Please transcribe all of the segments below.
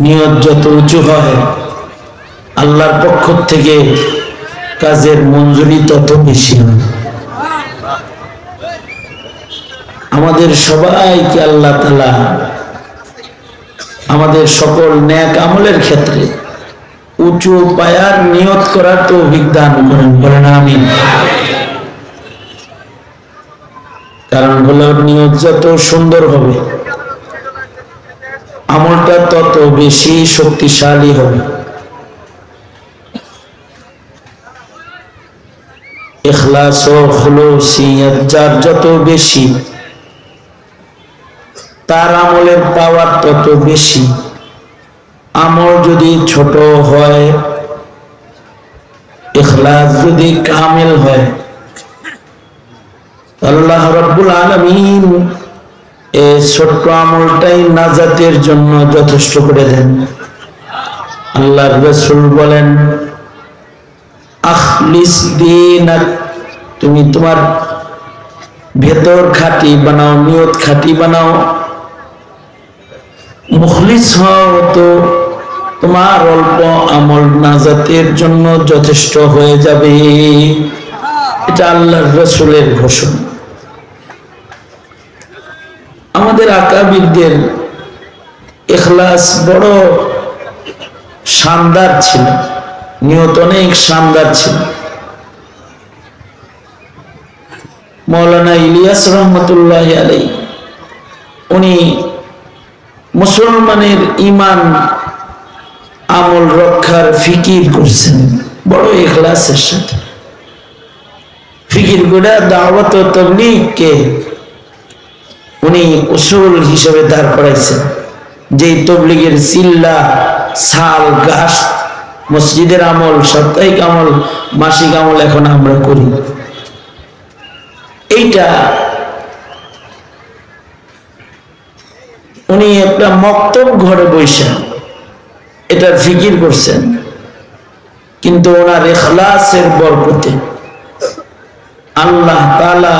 নিয়ত যত উঁচু হয় আল্লাহর পক্ষ থেকে কাজের মঞ্জুরি তত বেশি হয়। আমাদের সবাইকে আল্লাহ তাআলা আমাদের সকল নেক আমলের ক্ষেত্রে উঁচু পায়ার নিয়ত করার তৌফিক দান করেন, বলেন আমিন। কারণ হলো নিয়ত যত সুন্দর হবে আমলটা তত বেশি শক্তিশালী হবে। ইখলাস ও খুলুসিয়ত যার যত বেশি তার আমলের পাওয়ার তত বেশি। আমল যদি ছোট হয়, ইখলাস যদি কামিল হয়, আল্লাহ রাব্বুল আলামিন এই ছোট্ট আমলটাই নাজাতের জন্য যথেষ্ট করে দেন। আল্লাহর রাসূল বলেন, আখলিস দীনাক, তুমি তোমার ভেতর খাঁটি বানাও, নিয়ত খাঁটি বানাও, মুখলিস হও, তো তোমার অল্প আমল নাজাতের জন্য যথেষ্ট হয়ে যাবে। এটা আল্লাহর রাসূলের ঘোষণা। আমাদের আকাবিরদের ইখলাস বড় শানদার ছিল, নিয়ত অনেক শানদার ছিল। মাওলানা ইলিয়াস রহমতুল্লাহ আলাইহি উনি মুসলমানের ঈমান আমল রক্ষার ফিকির করছেন বড় ইখলাসের সাথে। ফিকির করে দাওয়াত ও তাবলীগকে উনি উসুল হিসেবে দাঁড় করাইছেন। যে তাবলীগের চিল্লা সাল গাছ, মসজিদের আমল, সাপ্তাহিক আমল, মাসিক আমল এখন আমরা করি, এইটা উনি একটা মক্তব ঘরে বসে এটার ফিকির করছেন। কিন্তু ওনার ইখলাসের বরকতে আল্লাহ তাআলা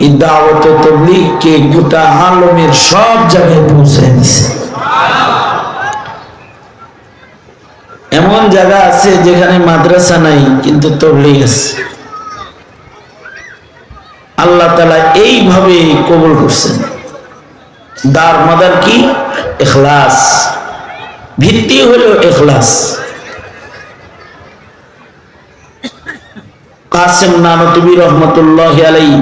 এই দাওয়াত ও তাবলীগকে গোটা আলমের সব জায়গায় পৌঁছে দিয়েছে। এমন জায়গা আছে যেখানে মাদ্রাসা নাই কিন্তু তাবলীগ আছে। আল্লাহ তাআলা এইভাবে কবুল করছেন। দার মাদার কি? ইখলাস। ভিত্তি হলো ইখলাস। কাসেম নানতুবি রহমতুল্লাহ আলাইহি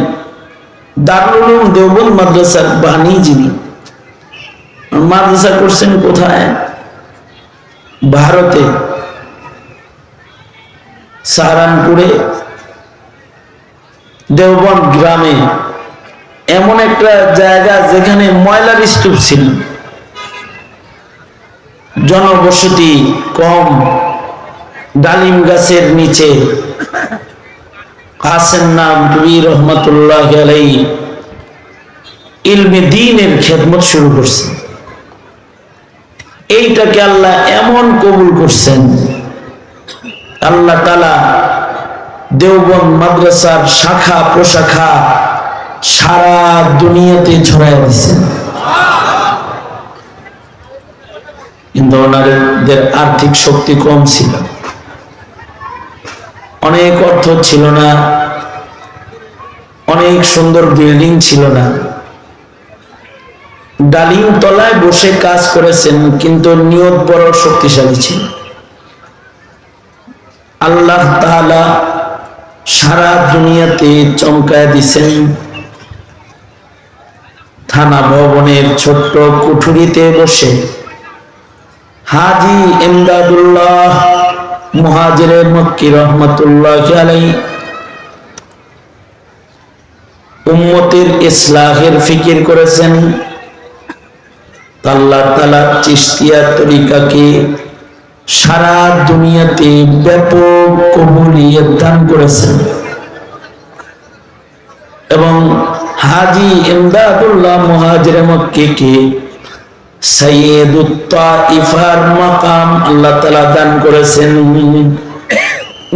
দারুল উলুম দেওবন্দ মাদ্রাসার বানী যিনি। মাদ্রাসা করছেন কোথায়? ভারতে, সাহারানপুরে দেওবন্দ গ্রামে এমন একটা জায়গা যেখানে ময়লার স্তূপ ছিল, জনবসতি কম, ডালিম গাছের নিচে কাসেম নানতুবি রহমতুল্লাহ আলাইহি ইলমে দ্বীনের খেদমত শুরু করছেন। এইটাকে আল্লাহ এমন কবুল করছেন, আল্লাহ তাআলা দেওবন্দ মাদ্রাসার শাখা প্রশাখা সারা দুনিয়াতে ছড়ায় দিয়েছেন। কিন্তু ওনাদের আর্থিক শক্তি কম ছিল, অনেক অর্থ ছিল না, অনেক সুন্দর বিল্ডিং ছিল না। ডালিম তলায় বসে কাজ করেছেন, কিন্তু নিয়ত বড় শক্তিশালী ছিল। আল্লাহ তাআলা সারা দুনিয়াতে চমকায় দিছেন। থানা ভবনের ছোট্ট কুঠুরিতে বসে হাজী ইমদাদুল্লাহ মুহাজিরে মক্কি রহমতুল্লাহ আলাইহি উম্মতের ইসলাহের ফিকির করেছেন। আল্লাহ তাআলা চিশতিয়া তরিকাকে সারা দুনিয়াতে ব্যাপক কবুলিয়ত দান করেছেন এবং হাজী ইমদাদুল্লাহ মুহাজিরে মক্কিকে সাইয়্যিদুত তাইফার মাকাম আল্লাহ তাআলা দান করেছেন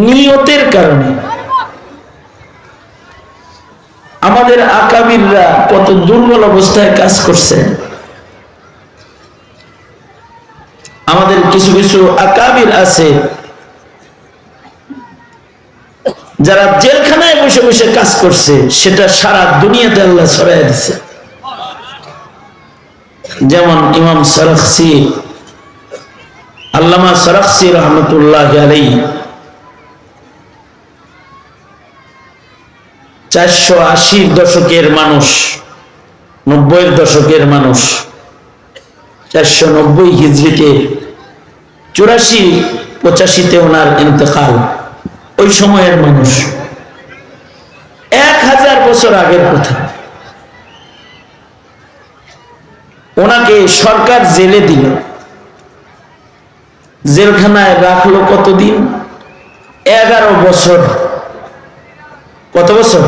নিয়তের কারণে। আমাদের আকাবিররা কত দুর্বল অবস্থায় কাজ করছে। আমাদের কিছু কিছু আকাবির আছে যারা জেলখানায় বসে বসে কাজ করছে, সেটা সারা দুনিয়াতে আল্লাহ ছড়াইয়া দিছে। যেমন ইমাম সারাখসি, আল্লামা সারাখসি রহমতুল্লাহ আলাইহি 480 দশকের মানুষ, 90-এর দশকের মানুষ, 490 হিজরিতে 84-85-তে ওনার ইন্তেকাল। ওই সময়ের মানুষ, 1000 বছর আগের কথা। ওনাকে সরকার জেলে দিল, জেলখানায় রাখলো কতদিন? 11 বছর। কত বছর?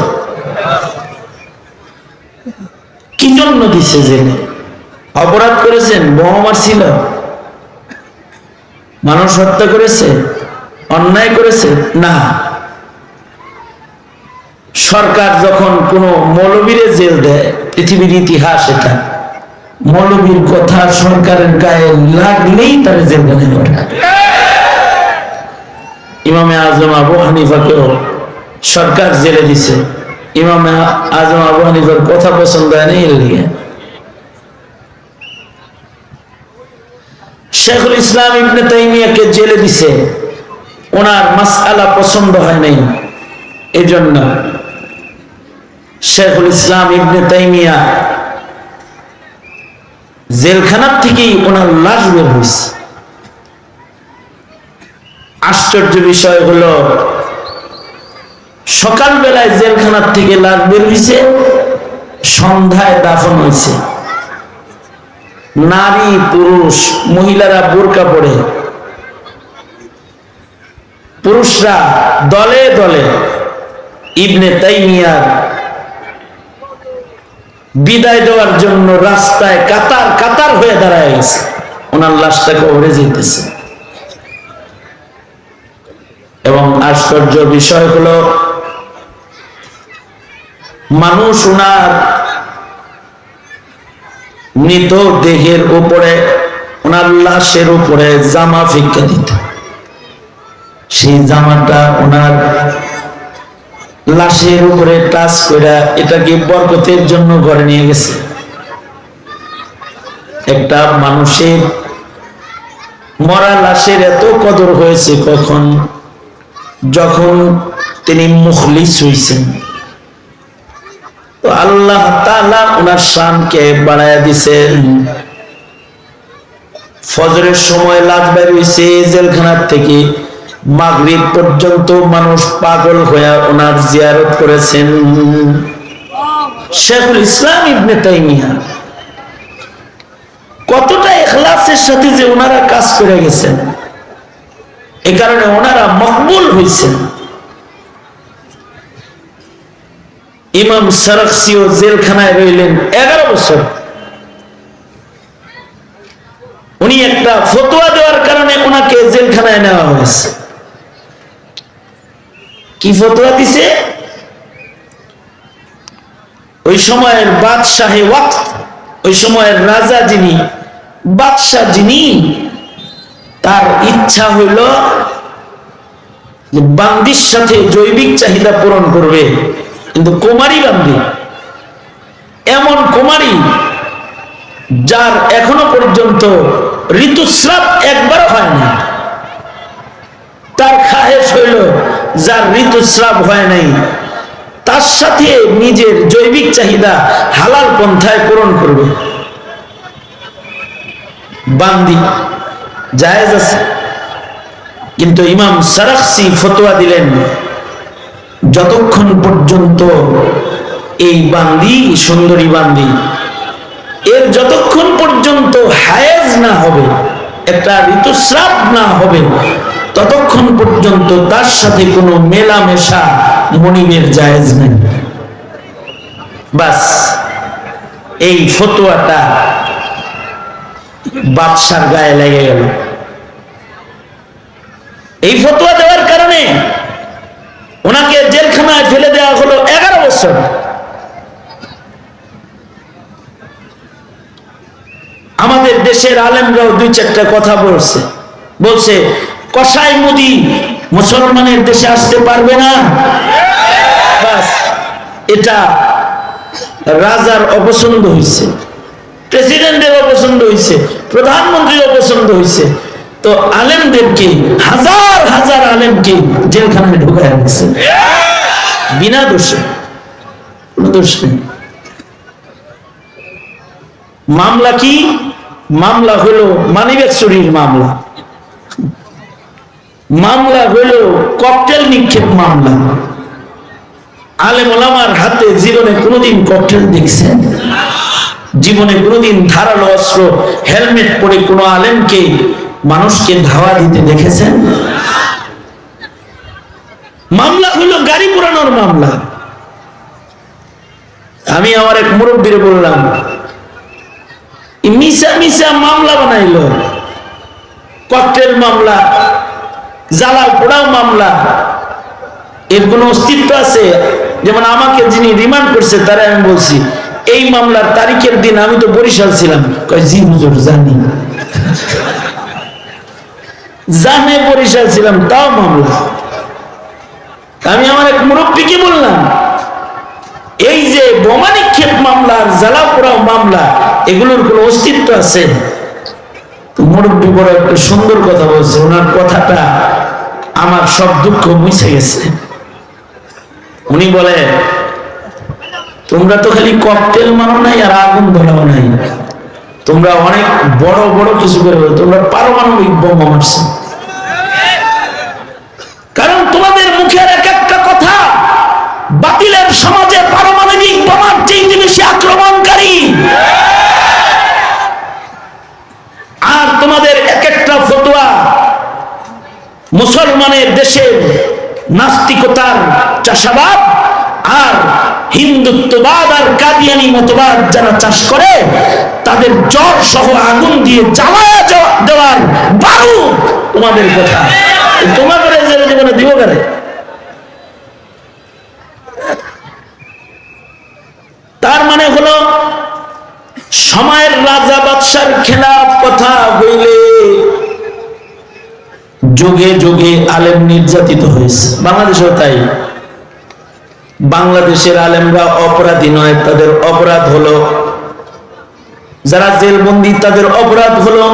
কি জন্য দিছে জেলে? অপরাধ করেছেন? বোমা মারছিল? মানুষ হত্যা করেছে? অন্যায় করেছে? না। সরকার যখন কোন মৌলবীরে জেল দেয়, পৃথিবীর ইতিহাস এটা, মৌলবীর কথা সরকারের গায়ে লাগলেই তার জেলখানায় পাঠায়। ইমামে আজম আবু হানিফাকেও সরকার জেলে দিছে। ইমামে আজম আবু হানিফার কথা পছন্দ হয় না, এর লিগে। শেখুল ইসলাম ইবনে তাইমিয়াকে জেলে দিছে, ওনার মাসআলা পছন্দ হয় নাই, এজন্য শেখুল ইসলাম ইবনে তাইমিয়া জেলখানার থেকেই ওনার লাশ বের হয়েছে। আশ্চর্য বিষয় হলো, সকালবেলায় জেলখানার থেকে লাশ বের হয়েছে, সন্ধ্যায় দাফন হয়েছে। নারী পুরুষ, মহিলারা বোরকা পরে, পুরুষরা দলে দলে ইবনে তাইমিয়ার বিদায় দেওয়ার জন্য রাস্তায় কাতার কাতার হয়ে দাঁড়ায় গেছে। ওনার লাশটা কবরে যেতেছে। এবং আশ্চর্য বিষয় হলো, মানুষ ওনার মৃত দেহের উপরে, ওনার লাশের উপরে জামা ফিক্কা দিত। সেই জামাটা ওনার লাশের উপরে টাচ করে এটাকে বরকতের জন্য ঘরে নিয়ে গেছে। একটা মানুষের মরা লাশের এত কদর হয়েছে কখন? যখন তিনি মুখলিস হইছেন, তো আল্লাহ তাআলা ওনার শানকে বাড়ায়া দিছেন। ফজরের সময় লাশ বের হইছে জেলখানার থেকে, মাগরিব পর্যন্ত মানুষ পাগল হয়ে ওনার জিয়ারত করেছেন। শেখুল ইসলাম ইবনে তাইমিয়া কতটা ইখলাসের সাথে যে ওনারা কাজ করে গেছেন, এ কারণে ওনারা মকবুল হয়েছেন। ইমাম সারাখসিও জেলখানায় রইলেন 11 বছর। উনি একটা ফতোয়া দেওয়ার কারণে ওনাকে জেলখানায় নেওয়া হয়েছে। কি ফতোয়া দিছে? ওই সময়ের বাদশাহে ওয়াক্ত, ওই সময়ের রাজা যিনি, বাদশাহ যিনি, তার ইচ্ছা হইল যে বান্দির সাথে জৈবিক চাহিদা পূরণ করবে, কিন্তু কুমারী বান্দি, এমন কুমারী যার এখনো পর্যন্ত ঋতুস্রাব একবারও হয় না, তার খাহেশ হইল যার ঋতুস্রাব হয় নাই, তার সাথে নিজের জৈবিক চাহিদা হালাল পন্থায় পূরণ করবে। বান্দি জায়েজ আছে, কিন্তু ইমাম সারাখসি ফতোয়া দিলেন, যতক্ষণ পর্যন্ত এই বান্দি, সুন্দরী বান্দি, এর যতক্ষণ পর্যন্ত হায়েজ না হবে, একটা ঋতুস্রাব না হবে, ততক্ষণ পর্যন্ত তার সাথে কোনো মেলামেশা মনিবের জায়েজ নেই। বাস, এই ফতোয়াটা বাদশার গায়ে লেগে গেল। এই ফতোয়া দেওয়ার কারণে ওনাকে জেলখানায় ফেলে দেওয়া হলো 11 বছর। আমাদের দেশে দেশের আলেমরাও দুই চারটা কথা বলছে কসাই মুদি মুসলমানের দেশে আসতে পারবে না। বাস, এটা রাজার অপছন্দ হয়েছে, প্রেসিডেন্টের অপছন্দ হয়েছে, প্রধানমন্ত্রীর অপছন্দ হয়েছে, তো আলেমদেরকে হাজার হাজার আলেমকে জেলখানায় ঢুকায় রাখছে বিনা দোষে, কোনো দোষ নেই। মামলা কি? মামলা হলো মানিব্যাগ চুরির মামলা, মামলা হলো ককটেল নিক্ষেপ মামলা। আলেম ওলামার হাতে জীবনে কোনোদিন ককটেল দেখছেন? জীবনে কোনোদিন ধারালো অস্ত্র হেলমেট পরে কোনো আলেমকে মানুষকে ধাওয়া দিতে দেখেছেন? মামলা হলো গাড়ি পোড়ানোর মামলা। আমি আমার এক মুরব্বীরে বললাম, মিশা মিশা মামলা বানাইলো, ককটেল মামলা, জ্বালাও পোড়াও মামলা, এর কোন অস্তিত্ব আছে? যেমন আমাকে যিনি রিমান্ড করছে তারা আমি বলছি এই মামলার তারিখের দিন আমি তো বরিশাল ছিলাম। জি হুজুর জানি, জানে বরিশাল ছিলাম, তাও মামলা। আমি আমার এক মুরব্বীকে বললাম, এই যে বোমা নিক্ষেপ মামলা, জ্বালা পোড়াও মামলা, এগুলোর কোন অস্তিত্ব আছে? মুরব্বী বড় একটা সুন্দর কথা বলছে, ওনার কথাটা আমার সব দুঃখ মুছে গেছে। উনি বলে, তোমরা তো খালি ককটেল মারো নাই আর আগুন ধরাও নাই, তোমরা অনেক বড় বড় কিছু করে, তোমরা পারমাণবিক বোমা মারছো। কারণ তোমাদের মুখের এক একটা কথা বাতিলের সমাজে পারমাণবিক বোমার চেয়ে বেশি আক্রমণকারী। আর তোমাদের এক একটা ফতোয়া মুসলমানের দেশের নাস্তিকতার চাষাবাদ আর হিন্দুত্ববাদ আর কাদিয়ানি মতবাদ যারা চাষ করে তাদের জ্বর সহ আগুন দিয়ে জ্বালায়া দেওয়ার বারুদ তোমাদের কথা। তোমাদের জীবনে দিব করে। তার মানে হলো সময়ের রাজা বাদশার খেলাফ কথা হইলে যুগে যুগে আলেম নির্যাতিত হয়েছে। বাংলাদেশেও তাই। বাংলাদেশের আলেমরা অপরাধী নয়, তাদের অপরাধ হলো যারা জেলবন্দি, তাদের অপরাধ হলো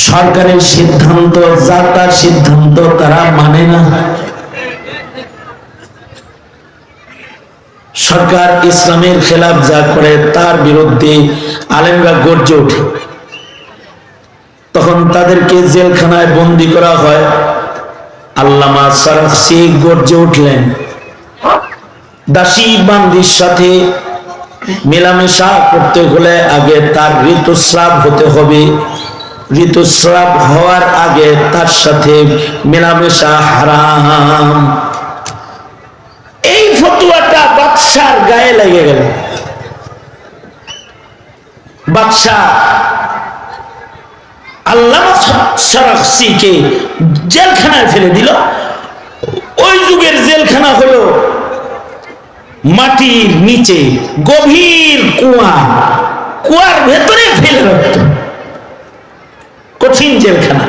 সরকারের সিদ্ধান্ত, যা তার সিদ্ধান্ত তারা মানে না। সরকার ইসলামের খেলাফ যা করে তার বিরুদ্ধে আলেমরা গর্জে ওঠে, তখন তাদেরকে জেলখানায় বন্দী করা হয়। আল্লামা সারাখসি গর্জে উঠলেন, দাসী বান্দির সাথে মেলামেশা করতে হলে আগে তার ঋতুস্রাব হতে হবে, ঋতুস্রাব হওয়ার আগে তার সাথে মেলামেশা হারাম। এই ফতোয়াটা বাদশার গায়ে লেগে গেল। বাদশা আল্লামা সারাখসিকে জেলখানায় ফেলে দিল। ওই যুগের জেলখানা হলো মাটির নিচে গভীর কুয়া, কুয়ার ভেতরে ফেলে রাখত, কঠিন জেলখানা।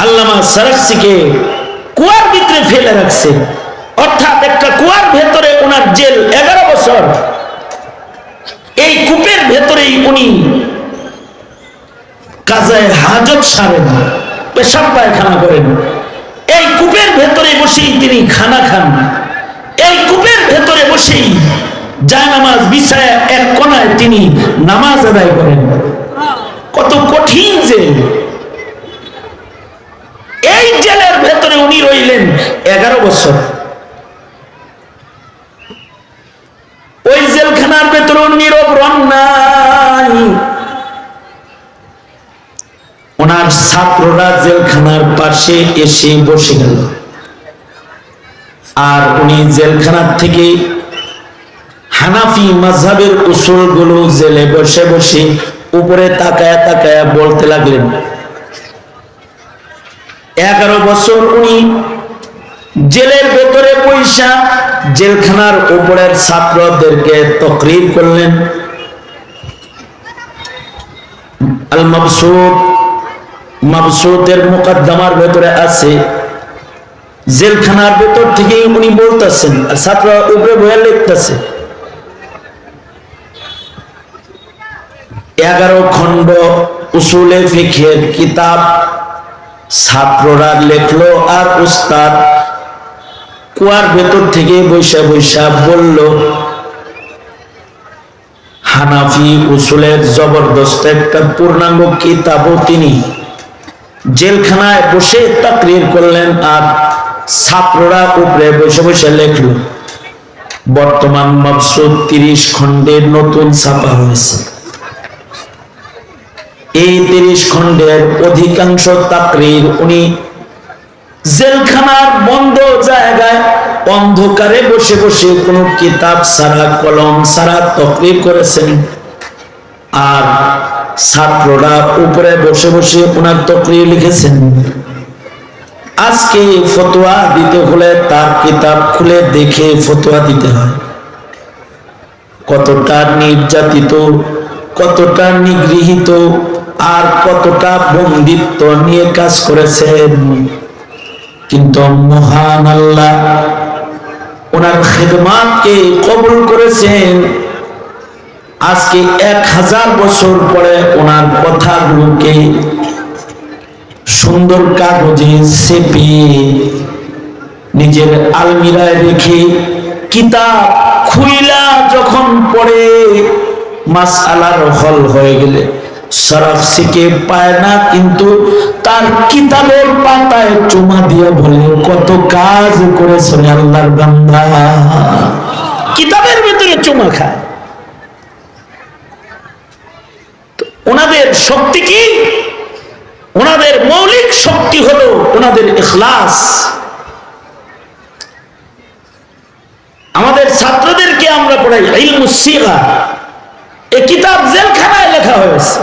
আল্লামা সারাখসিকে কুয়ার ভিতরে ফেলে রাখছে, অর্থাৎ একটা কুয়ার ভেতরে ওনার জেল 11 বছর। এই কূপের ভেতরেই উনি কাজায়ে হাজত সারেন, পেশাব পায়খানা করেন। এই কূপের ভেতরে বসেই তিনি খানা খান, এই কূপের ভেতরে বসেই জায়নামাজ বিছায় এক কোণায় তিনি নামাজ আদায় করেন। কত কঠিন জেল! এই জেলের ভেতরে উনি রইলেন 11 বছর। ওই জেলখানার ভেতরে নীরব রন্নাই। ওনার ছাত্ররা জেলখানার পাশে এসে বসে গেল, আর উনি জেলখানার থেকে হানাফি মাযহাবের উসুলগুলো জেলে বসে বসে উপরে তাকায়া তাকায়া বলতে লাগলেন। 11 বছর উনি জেলের ভেতরে পয়সা জেলখানার উপরের ছাত্রদেরকে তাকরীর করলেন, আল মাবসুত, মাবসুতের মুকদ্দমার ভেতরে আছে, জেলখানার ভেতর থেকে উনি বলতেছেন, ছাত্র উপরে বইয়া লিখতেছে, 11 খণ্ড উসুলে ফিকহের কিতাব ছাত্ররা লেখলো, আর উস্তাদ কুয়ার ভেতর থেকে বৈশা বৈশা বলল, হানাফি উসুলের জবরদস্ত একটা পূর্ণাঙ্গ কিতাবও তিনি জেলখানায় বসে তাকরীর করলেন, আর ছাত্ররা উপরে বসে বসে লেখলো। বর্তমান মাবসুত 30 খণ্ডের নতুন ছাপা হয়েছে। এই 30 খণ্ডের অধিকাংশ তাকরীর উনি জেলখানার বন্ধ জায়গায় অন্ধকারে বসে বসে কোনো কিতাব ছাড়া, কলম ছাড়া তাকরীর করেছেন, আর ছাত্ররা উপরে বসে বসে ওনার তাকরীর লিখেছেন। আজকে ফতোয়া দিতে হলে তার কিতাব খুলে দেখে ফতোয়া দিতে হয়। কতটা নির্যাতিত, কতটা নিগৃহীত, আর কতটা বন্দিত্ব নিয়ে কাজ করেছেন, কিন্তু মহান আল্লাহ ওনার খিদমাতকে কবুল করেছেন। আজকে 1000 বছর পরে ওনার কথাগুলোকে সুন্দর কাগজে চেপে নিজের আলমিরায় রেখে কিতাব খুইলা যখন পড়ে, মাসআলার হল হয়ে গেলে সরফ শিখে পায় না, কিন্তু তার কিতাবের পাতায় চুমা দিয়ে বলে, কত কাজ করেছেন আল্লাহর বান্দা। কিতাবের ভিতরে চুমা খায়। ওনাদের শক্তি কি? ওনাদের মৌলিক শক্তি হলো ওনাদের ইখলাস। আমাদের ছাত্রদেরকে আমরা পড়াই ইলমুস সিগা, এই কিতাব জেলখানায় লেখা হয়েছে,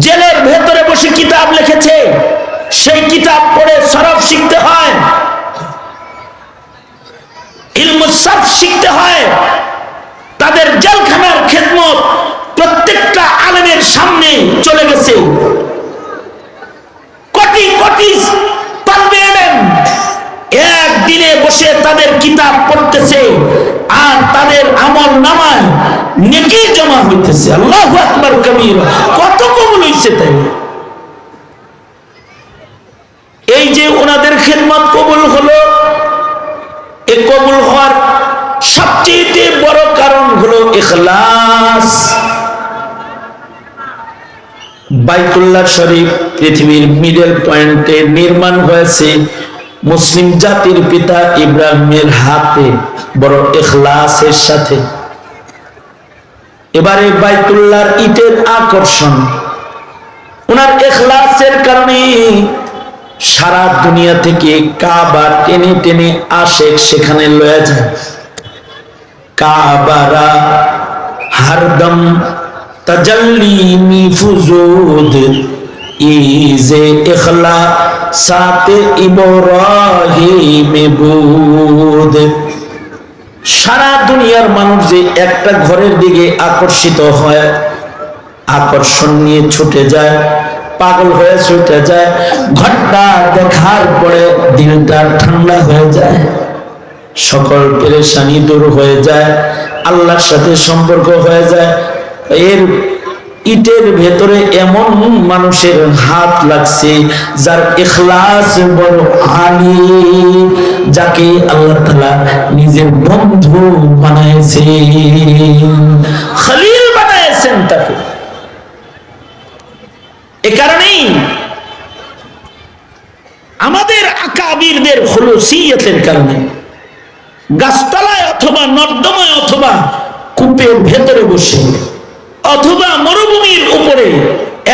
জেলের ভেতরে বসে কিতাব লিখেছে, সেই কিতাব পড়ে সরফ শিখতে হয়, ইলমুস সারফ শিখতে হয়। তাদের জেলখানার খেদমত প্রত্যেকটা আলেমের সামনে চলে গেছে। কোটি কোটি তালবে ইলম একদিনে বসে তাদের কিতাব পড়তেছে, আর তাদের আমল নামায় নেকি জমা হইতেছে। আল্লাহু আকবার কবীরা, কত কবুল হইছে। তাই এই যে ওনাদের খেদমত কবুল হলো, এই কবুল হওয়ার সবচেয়ে বড় কারণ হলো ইখলাস। বাইতুল্লাহ শরীফ পৃথিবীর মিডল পয়েন্টে নির্মাণ হয়েছে মুসলিম জাতির পিতা ইব্রাহিমের হাতে, বড় ইখলাসের সাথে। এবারে বাইতুল্লাহর ইটের আকর্ষণ ওনার ইখলাসের কারণে সারা দুনিয়া থেকে কাবা টেনে টেনে আসে, সেখানে লয়ে যায়। কাবারা হরদম তাজাল্লি নিফুজুদ ইজে ইখলাসাতে ইব্রাহিম বুদ। সারা দুনিয়ার মানুষ যে একটা ঘরের দিকে আকর্ষিত হয়, আকর্ষণ নিয়ে ছুটে যায়, পাগল হয়ে ছুটে যায়, ঘরটা দেখার পরে দিলটা ঠান্ডা হয়ে যায়, সকল পেরেশানি দূর হয়ে যায়, আল্লাহর সাথে সম্পর্ক হয়ে যায়। এর ইটের ভেতরে এমন মানুষের হাত লাগছে যার ইখলাস বড় আলী, যাকে আল্লাহ তাআলা নিজের বন্ধু বানাইছেন, খলিল বানাইছেন তাকে। এ কারণেই আমাদের আকাবিরদের খুলুসিয়তের কারণে গাছতলায় অথবা নর্দমায় অথবা কূপের ভেতরে বসে অথবা মরুভূমির উপরে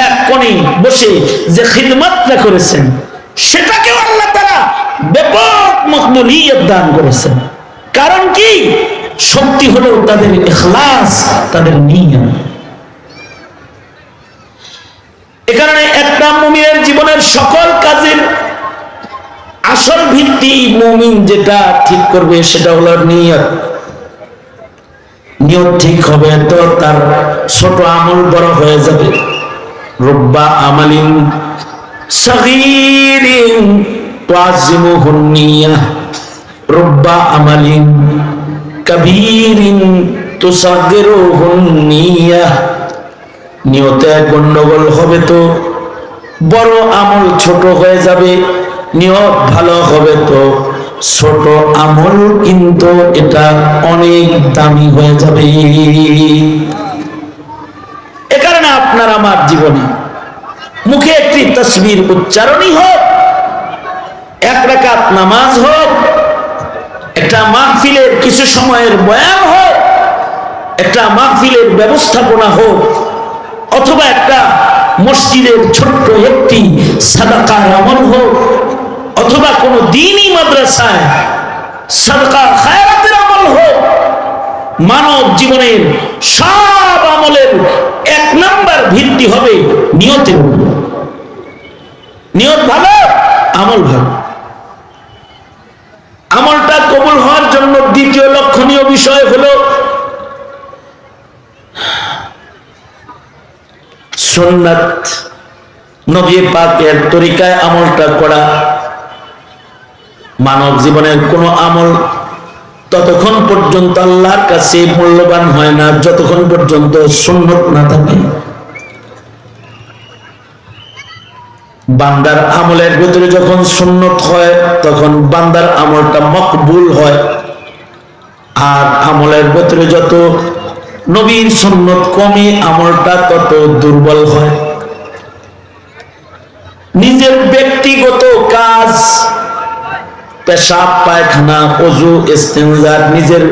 এক কোণে বসে যে খিদমতটা করেছেন, সেটাকেও আল্লাহ তাআলা ব্যাপক মকবুলিয়ত দান করেছেন। কারণ কি? শক্তি হলো তাদের ইখলাস, তাদের নিয়ত। এ কারণে একটা মুমিনের জীবনের সকল কাজের আসল ভিত্তি, মুমিন যেটা ঠিক করবে সেটা হলো নিয়ত। নিয়ত ঠিক হবে তো তার ছোট আমল বড় হয়ে যাবে। রুব্বা আমালিন সাগীরিন তুআযিমুহুন নিয়াহ, রুব্বা আমালিন কাবীরিন তুসাগিরুহুন নিয়াহ। নিয়তে গন্ডগোল হবে তো বড় আমল ছোট হয়ে যাবে, নিয়ত ভালো হবে তো ছোট আমল কিন্তু এটা অনেক দামি হয়ে যাবে। এ কারণে আপনার আমার জীবনে মুখে একটি তাসবির উচ্চারণই হোক, এক রাকাত নামাজ হোক, একটা মাহফিলের কিছু সময়ের বয়ান হোক, একটা মাহফিলের ব্যবস্থাপনা হোক, অথবা একটা মসজিদের ছোট্ট একটি সাদাকার আমল হোক, অথবা কোনো দ্বীনি মাদ্রাসায় সাদকা খায়রাতের আমল হোক, মানব জীবনের সব আমলের এক নাম্বার ভিত্তি হবে নিয়তের উপর। নিয়ত ভালো, আমল ভালো। আমলটা কবুল হওয়ার জন্য দ্বিতীয় লক্ষণীয় বিষয় হলো সুন্নাত, নবী পাকের তরিকায় আমলটা করা। মানব জীবনের কোনো আমল ততক্ষণ পর্যন্ত আল্লাহর কাছে মূল্যবান হয় না যতক্ষণ পর্যন্ত সুন্নত না থাকে। বান্দার আমলের ভিতরে যখন সুন্নত হয় তখন বান্দার আমলটা মকবুল হয়। আর আমলের ভিতরে যত নবীর সুন্নত কমে আমলটা তত দুর্বল হয়। নিজের ব্যক্তিগত কাজ, পেশাব পায়খানা ওযু ইস্তেনজার, নিজের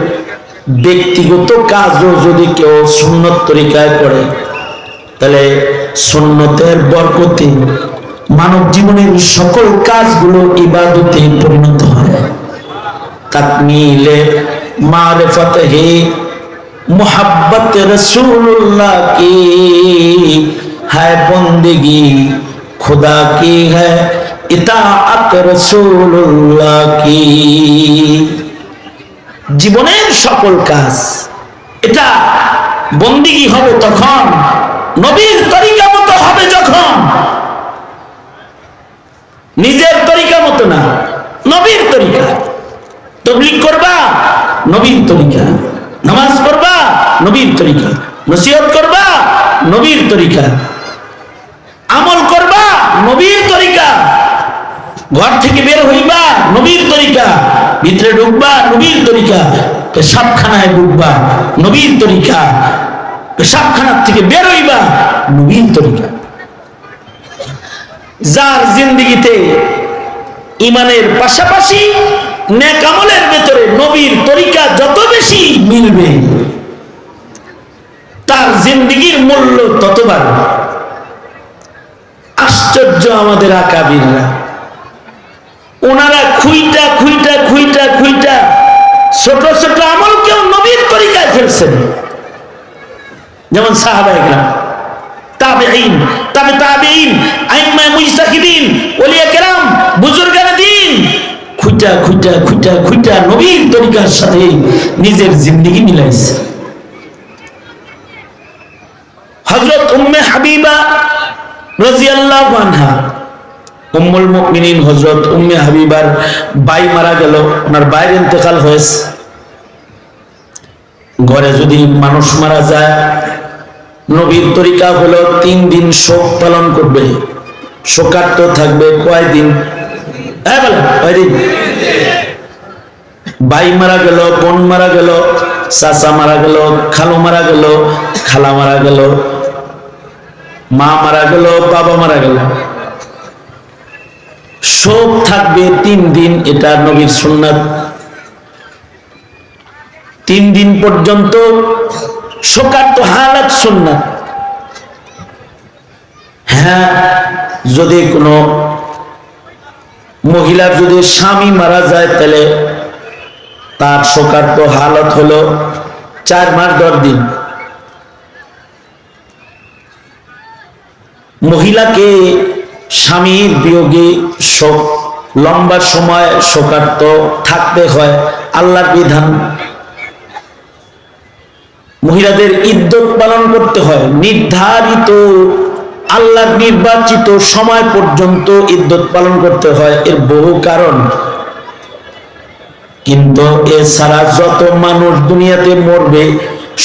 ব্যক্তিগত কাজও যদি কেউ সুন্নত তরিকায় করে তাহলে সুন্নতের বরকতে মানব জীবনের সকল কাজগুলো ইবাদতে পরিণত হয়। তাকমিলে মারিফত হে मोहब्बत रसूलुल्लाह की है, बंदगी खुदा की है, इताअत रसूलुल्लाह की। জীবনের সকল কাজ এটা বন্দিগি হবে তখন, নবীর তরিকা মতো হবে যখন, নিজের তরিকা মতো না, নবীর তরিকা। তাবলীগ করবা নবীর তরিকা, নামাজ পড়বা নবীর তরিকা, নসিহত করবা নবীর তরিকা, আমল করবা নবীর তরিকা, ঘর থেকে বের হইবা নবীর তরিকা, ভিতরে ঢুকবা নবীর তরিকা, পেশাবখানায় ঢুকবা নবীর তরিকা, পেশাবখানার থেকে বের হইবা নবীর তরিকা। যার জিন্দেগিতে ইমানের পাশাপাশি নেক আমলের ভেতরে নবীর তরিকা যত বেশি মিলবে তার জিন্দেগির মূল্য তত বাড়বে। আশ্চর্য আমাদের আকাবিররা, ওনারা খুইটা খুইটা খুইটা খুইটা ছোট ছোট আমলকেও নবীর তরিকায় ফেলছেন। যেমন সাহাবায়ে কেরাম, তাবেঈন, তাবে তাবেঈন, আইম্মায়ে মুজতাহিদিন, ওলিয়া কেরাম, বুজুর্গানে দ্বীন খুঁটা খুঁটা খুঁটা খুঁটা নবীর তরিকার সাথে নিজের জিন্দেগি মিলাইছে। হযরত উম্মে হাবিবা রাদিয়াল্লাহু আনহা, উম্মুল মুমিনিন হযরত উম্মে হাবিবার ভাই মারা গেল, ওনার ভাইয়ের ইন্তেকাল হয়েছে। ঘরে যদি মানুষ মারা যায় নবীর তরিকা হলো 3 দিন শোক পালন করবে। শোকার্ত থাকবে কয়দিন? কয়দিন? ভাই মারা গেল, বোন মারা গেল, চাচা মারা গেল, খালু মারা গেল, খালা মারা গেল, মা মারা গেল, বাবা মারা গেল, শোক থাকবে 3 দিন। এটা নবীর সুন্নাত। 3 দিন পর্যন্ত শোকার্ত হালাত সুন্নাত। হ্যাঁ, যদি কোনো মহিলার যদি স্বামী মারা যায় তাহলে তার শোকার্ত হালত হলো 4 মাস 10 দিন। মহিলাকে স্বামীর বিয়োগে শোক লম্বা সময় শোকার্ত থাকতে হয়, আল্লাহর বিধান। মহিলাদের ইদ্যত পালন করতে হয়, নির্ধারিত আল্লাহর নির্বাচিত সময় পর্যন্ত ইদ্যত পালন করতে হয়। এর বহু কারণ, কিন্তু এছাড়া যত মানুষ দুনিয়াতে মরবে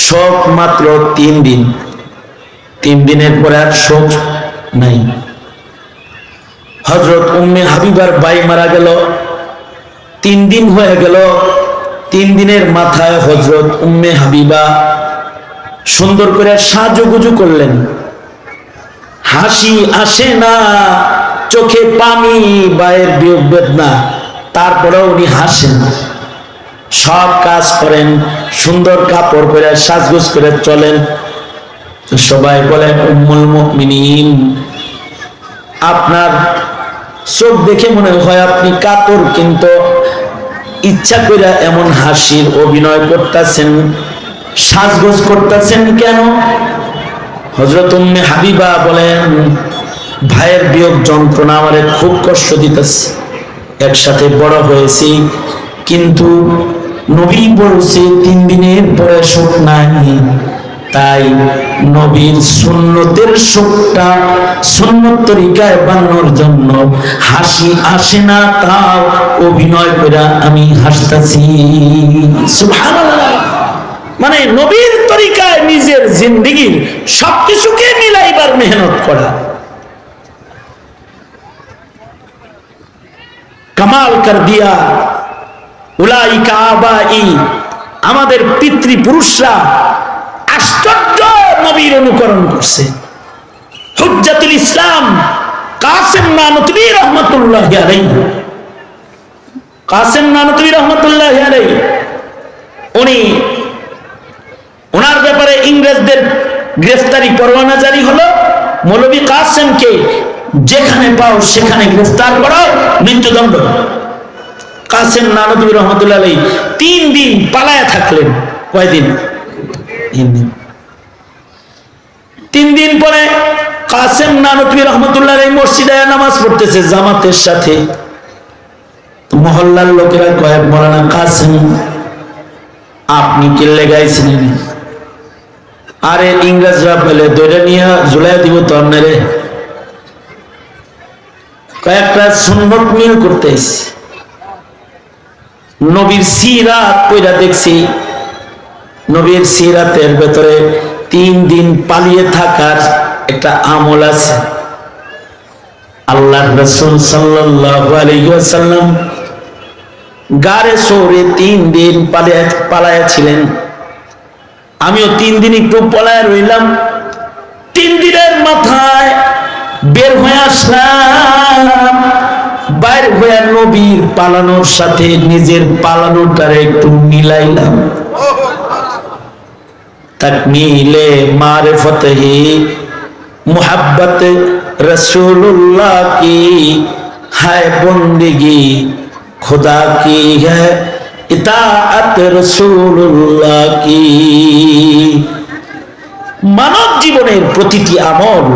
সব মাত্র 3 দিন। 3 দিনের পরে আর শোক নাই। হযরত উম্মে হাবিবার ভাই মারা গেল, 3 দিন হয়ে গেল। 3 দিনের মাথায় হযরত উম্মে হাবিবা সুন্দর করে সাজুগুজু করলেন। হাসি আসে না, চোখে পানি, ভাইয়ের বিয়োগ বেদনা, তারপরেও উনি হাসেন, সব কাজ করেন, সুন্দর কাপড় পরে সাজগোজ করে চলেন। সবাই বলেন, উম্মুল মুমিনিন, আপনার চোখ দেখে মনে হয় আপনি কাতর, কিন্তু ইচ্ছা করে এমন হাসির অভিনয় করতেছেন, সাজগোজ করতেছেন কেন? হযরত উম্মে হাবিবা বলেন, ভাইয়ের বিয়োগ যন্ত্রণা আমারে খুব কষ্ট দিতেছে, একসাথে বড় হয়েছি, কিন্তু নবী বলছে 3 দিনের পরে শোক নাই, তাই নবীর সুন্নতের শোকটা সুন্নত তরিকায় বানানোর জন্য হাসি আসে না, তাও অভিনয় করে আমি হাসতেছি। সুবহানাল্লাহ। মানে নবীর তরিকায় নিজের জিন্দেগির সবকিছুকে মিলাইবার মেহনত করা। কামাল কর দিয়া উলাইকা আবাই, আমাদের পিতৃপুরুষরা আশ্চর্য নবীর অনুকরণ করছে। হুজ্জাতুল ইসলাম কাসেম নানতুবি রহমাতুল্লাহি আলাইহি, কাসেম নানতুবি রহমাতুল্লাহি আলাইহি, উনি ওনার ব্যাপারে ইংরেজদের গ্রেফতারি পরোয়ানা জারি হলো। মৌলভী কাসেমকে যেখানে পাও সেখানে গ্রেফতার করো, মৃত্যুদণ্ড। কাসেম নানতুবি রহমাতুল্লাহি আলাইহি 3 দিন পালায়া থাকলেন। কয়দিন? 3 দিন। 3 দিন পরে কাসেম নানতুবি রহমাতুল্লাহি আলাইহি মসজিদে নামাজ পড়তেছে জামাতের সাথে। মহল্লার লোকেরা কয়, মাওলানা কাসেম আপনি কি লেগাইছিলেন? আরে ইংরেজরা বলে দৈরা নিয়ে ঝুলাই দিব তো আপনারে, কয়েকটা সুন্নত মিল করতেছি। নবীর সিরাত পড়া দেখছি, নবীর সিরাতের ভেতরে 3 দিন পালিয়ে থাকার একটা আমল আছে। আল্লাহর রাসূল সাল্লাল্লাহু আলাইহি ওয়াসাল্লাম গারে সৌরে 3 দিন পালায়া ছিলেন। আমিও 3 দিন একটু পলায় রইলাম। 3 দিনের মাথায় বের হয়ে আসলাম। বাইর হয়ে নবীর পালানোর সাথে নিজের পালানোটারে একটু মিলাইলাম। তাকমিলে মারিফতে মুহাব্বত रसूलुल्लाह की है बंदगी, खुदा की है इताअत रसूलुल्लाह की। মানব জীবনের প্রতিটি আমল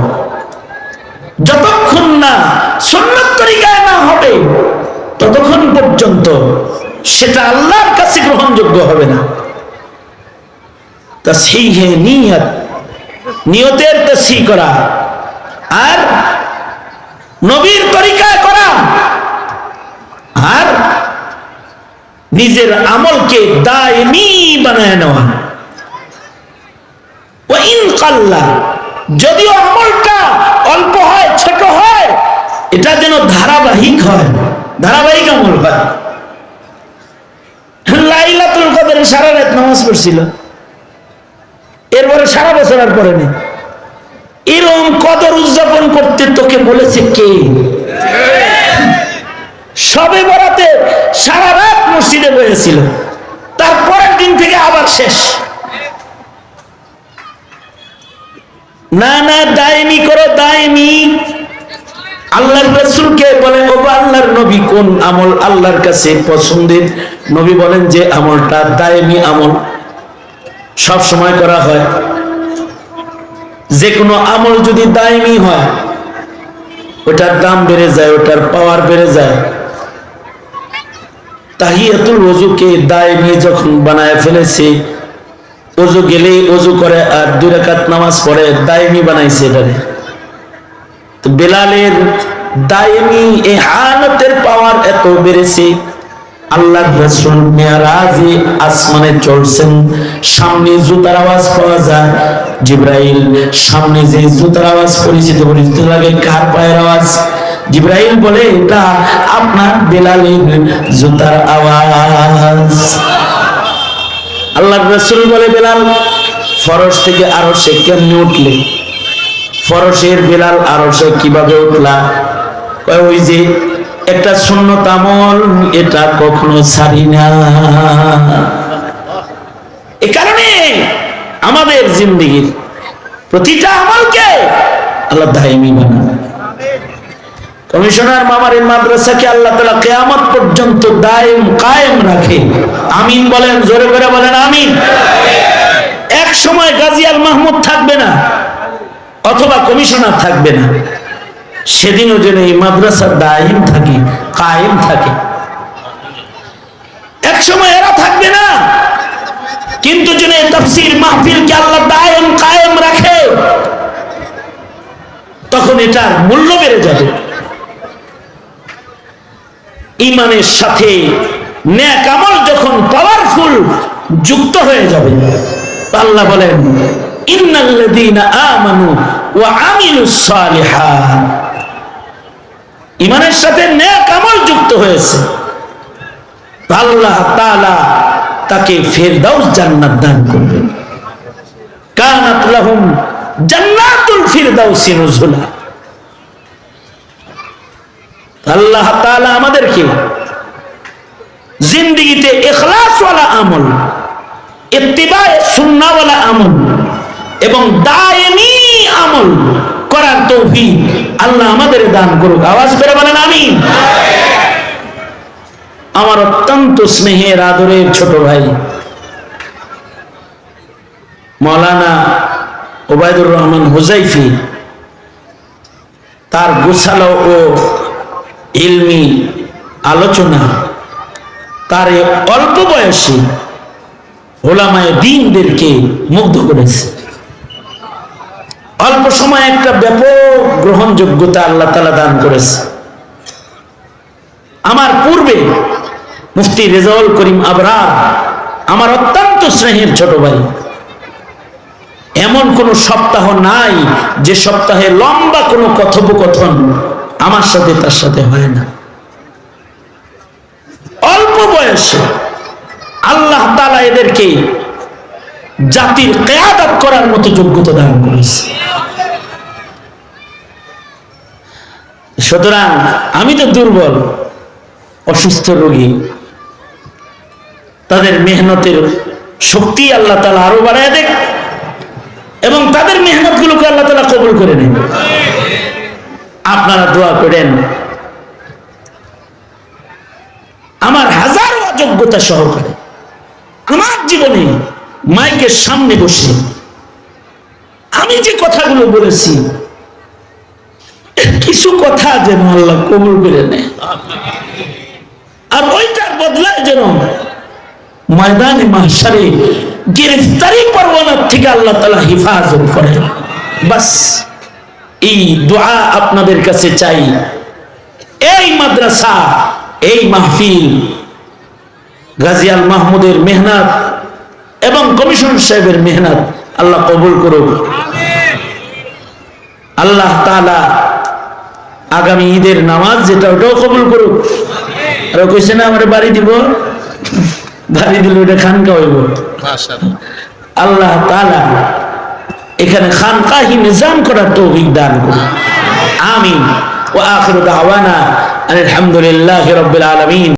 যতক্ষণ না সুন্নাত তরিকায় না হবে ততক্ষণ পর্যন্ত সেটা আল্লাহর কাছে গ্রহণযোগ্য হবে না। তাসহিহে নিয়ত, নিয়তের তাসহিহ করা আর নবীর তরিকায় করা আর নিজের আমলকে দায়মি বানায় নেওয়া। ওয়াইন কাল্লা, যদিও আমলটা অল্প হয়, ছোট হয়, এটা যেন ধারাবাহিক হয়, ধারাবাহিক আমল হয়। লাইলাতুল কদরে সারা রাত নামাজ পড়ছিল, এরপরে সারা বছর আর পড়েনি। এরকম কদর উদযাপন করতে তোকে বলেছে কে? সবে বরাতে সারা রাত মসজিদে বসেছিল, তারপরের দিন থেকে আবার শেষ। না না, দায়মি করো, দায়মি। আল্লাহর রাসূলকে বলে, ও আল্লাহর নবী, কোন আমল আল্লাহর কাছে পছন্দের? নবী বলেন যে আমলটা দায়মি আমল, সব সময় করা হয়। যে কোনো আমল যদি দায়মি হয় ওটার দাম বেড়ে যায়, ওটার পাওয়ার বেড়ে যায়। তাহিয়াতুল ওযুকে দায়মি যখন বানায় ফেলেছে, ওযু গেলে ওযু করে আর 2 রাকাত নামাজ পড়ে দায়মি বানাইছে এটারে। তো বেলালের দায়মি এই হালতের পাওয়ার এত বেড়েছে, আল্লাহর রাসূল মিরাজে আসমানে চলছেন, সামনে জুতার আওয়াজ পাওয়া যায়। জিবরাইল সামনে যে জুতার আওয়াজ পরিচিত লাগে, কার পায়ের আওয়াজ? জিবরাইল বলে এটা আপনার বেলালের জুতার আওয়াজ। আল্লাহর রাসূল বলে বেলাল ফরশ থেকে আরশে কেমনে উঠলে? ফরশের বেলাল আরশে কিভাবে উঠলা? কয় ওই যে একটা সুন্নত আমল, এটা কখনো ছাড়ি না। এই কারণে আমাদের জিন্দেগির প্রতিটা আমলকে আল্লাহ দায়মি বানান। কমিশনার মামারের মাদ্রাসাকে আল্লাহ তাআলা কিয়ামত পর্যন্ত দায়েম কায়েম রাখে। আমিন বলেন, জোরে করে বলেন আমিন। এক সময় গাজী আল মাহমুদ থাকবে না, অথবা কমিশনার থাকবে না, সেদিনও যেন এই মাদ্রাসা দায়েম থাকে, কায়েম থাকে। এক সময় এরা থাকবে না, কিন্তু যেন এই তাফসীর মাহফিলকে আল্লাহ দায়েম কায়েম রাখে, তখন এটার মূল্য বেড়ে যাবে। ঈমানের সাথে নেক আমল যখন পাওয়ারফুল যুক্ত হয়ে যাবে, আল্লাহ বলেন ইন্নাল্লাযীনা আমানু ওয়া আমিলুস সালিহাত, ঈমানের সাথে নেক আমল যুক্ত হয়েছে, আল্লাহ তাআলা তাকে ফেরদাউস জান্নাত দান করবেন। কানাত লাহুম জান্নাতুল ফিরদাউসি নুজুলা। আল্লাহ তাআলা আমাদেরকে জিন্দেগিতে ইখলাস ওয়ালা আমল, ইত্তিবায়ে সুন্নাহ ওয়ালা আমল এবং দায়েমি আমল করার তৌফিক আল্লাহ আমাদের দান করুক। আওয়াজ করে বলেন আমিন। আমার অত্যন্ত স্নেহের আদরের ছোট ভাই মাওলানা ওবায়দুর রহমান হুজাইফি, তার গোছালো ও ইলমি আলোচনা তার অল্প বয়সী ওলামায়ে দ্বীনদেরকে মুগ্ধ করেছে। অল্প সময়ে একটা ব্যাপক গ্রহণযোগ্যতা আল্লাহ তাআলা দান করেছে। আমার পূর্বে মুফতি রেজাউল করিম আবরার, আমার অত্যন্ত স্নেহের ছোট ভাই, এমন কোন সপ্তাহ নাই যে সপ্তাহে লম্বা কোনো কথোপকথন আমার সাথে তার সাথে হয় না। অল্প বয়সে আল্লাহ তাআলা এদেরকে জাতির কিয়াদত করার মতো যোগ্যতা দান করেছে। সুতরাং আমি তো দুর্বল, অসুস্থ রোগী, তাদের মেহনতের শক্তি আল্লাহ তাআলা আরো বাড়ায় দেখ, এবং তাদের মেহনত গুলোকে আল্লাহ তাআলা কবুল করে নেন। আপনারা দোয়া করেন আমার হাজারো অযোগ্যতা সহকারে আমার জীবনে মাইকের সামনে বসে আমি যে কথাগুলো বলেছি, কিছু কথা যেন আল্লাহ কবুল করে নেয়, আর ওইটার বদলায় যেন ময়দানে মাহশারে গ্রেফতারি পরওয়ানা থেকে আল্লাহ তাআলা হেফাজত করেন। বাস এই দোয়া আপনাদের কাছে চাই। এই মাদ্রাসা, এই মাহফিল, গাজী আল মাহমুদের মেহনত এবং কমিশনার সাহেবের মেহনত আল্লাহ কবুল করুক। আল্লাহ তাআলা আগামী ঈদের নামাজ যেটা ওটাও কবুল করুক। আর কইছে না আমার বাড়ি দিব, বাড়ি দিলে ওটা খানকা হইব। আল্লাহ তাআলা এখানে খানকাহি নিজাম করার তৌফিক দান করুন। আমিন। ওয়া আখিরু দাওয়ানা আলহামদুলিল্লাহি রাব্বিল আলামিন।